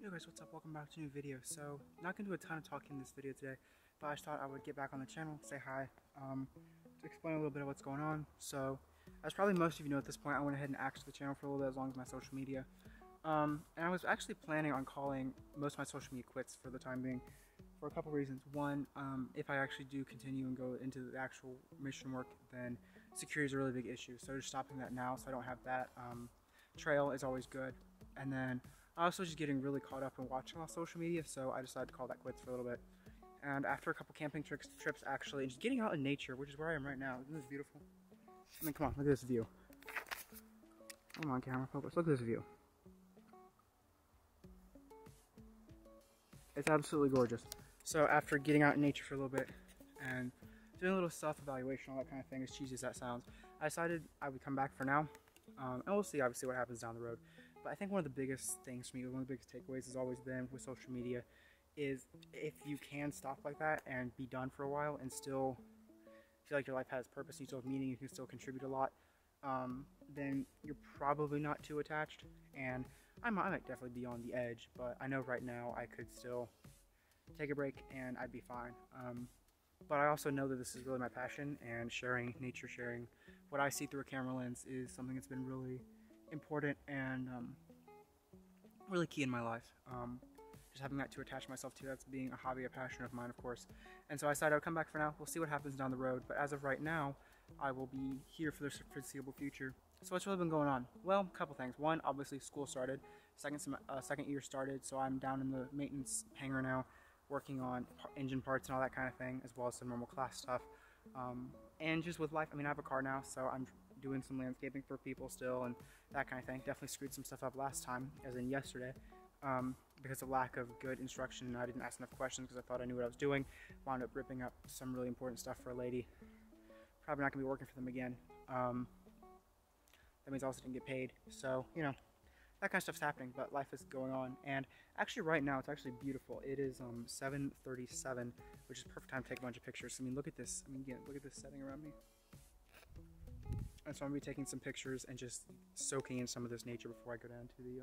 Hey guys, what's up? Welcome back to a new video. So, not gonna do a ton of talking in this video today, but I just thought I would get back on the channel, say hi, to explain a little bit of what's going on. So, as probably most of you know at this point, I went ahead and axed the channel for a little bit as long as my social media. And I was actually planning on calling most of my social media quits for the time being, for a couple reasons. One, if I actually do continue and go into the actual mission work, then security is a really big issue. So just stopping that now, so I don't have that trail, is always good. And then I also just getting really caught up in watching on social media, so I decided to call that quits for a little bit. And after a couple camping trips actually, and just getting out in nature, which is where I am right now. Isn't this beautiful? I mean, come on, look at this view. Come on, camera focus, look at this view. It's absolutely gorgeous. So after getting out in nature for a little bit and doing a little self-evaluation, all that kind of thing, as cheesy as that sounds, I decided I would come back for now. And we'll see, obviously, what happens down the road. But I think one of the biggest things for me, one of the biggest takeaways has always been with social media is if you can stop like that and be done for a while and still feel like your life has purpose, you still have meaning, you can still contribute a lot, then you're probably not too attached. And I might definitely be on the edge, but I know right now I could still take a break and I'd be fine. But I also know that this is really my passion, and sharing nature, sharing what I see through a camera lens is something that's been really important and really key in my life. Just having that to attach myself to, that's being a hobby, a passion of mine, of course. And so I decided I would come back for now. We'll see what happens down the road, but as of right now, I will be here for the foreseeable future. So what's really been going on? Well, a couple things. One, obviously school started. Second year started, so I'm down in the maintenance hangar now, working on engine parts and all that kind of thing, as well as some normal class stuff. And just with life, I mean, I have a car now, so I'm doing some landscaping for people still and that kind of thing. Definitely screwed some stuff up last time, as in yesterday, because of lack of good instruction. I didn't ask enough questions because I thought I knew what I was doing. Wound up ripping up some really important stuff for a lady. Probably not going to be working for them again. That means I also didn't get paid. So, you know, that kind of stuff's happening, but life is going on. And actually right now, it's actually beautiful. It is 7:37, which is perfect time to take a bunch of pictures. I mean, look at this. I mean, again, look at this setting around me. And so I'm going to be taking some pictures and just soaking in some of this nature before I go down to the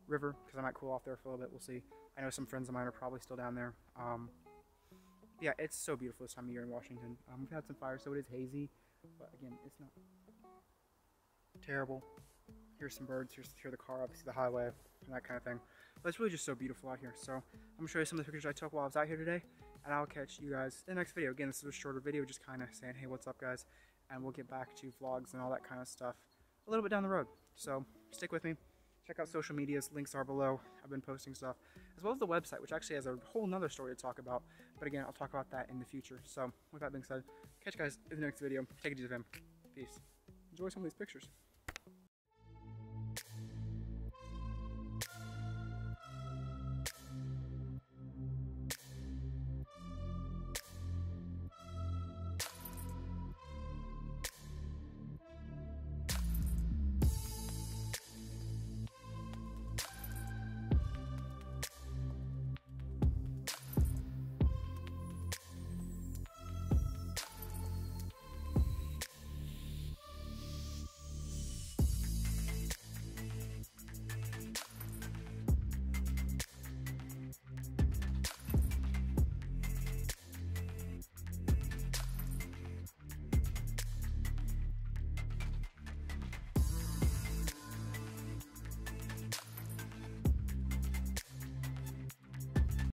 river, because I might cool off there for a little bit. We'll see. I know some friends of mine are probably still down there. Yeah, it's so beautiful this time of year in Washington. We've had some fire, so it is hazy, but again, it's not terrible. Here's some birds, hear the car, obviously the highway, and that kind of thing. But it's really just so beautiful out here. So I'm going to show you some of the pictures I took while I was out here today, and I'll catch you guys in the next video. Again, this is a shorter video, just kind of saying, hey, what's up, guys? And we'll get back to vlogs and all that kind of stuff a little bit down the road. So stick with me. Check out social medias, links are below. I've been posting stuff, as well as the website, which actually has a whole nother story to talk about. But again, I'll talk about that in the future. So with that being said, catch you guys in the next video. Take it easy, fam. Peace. Enjoy some of these pictures.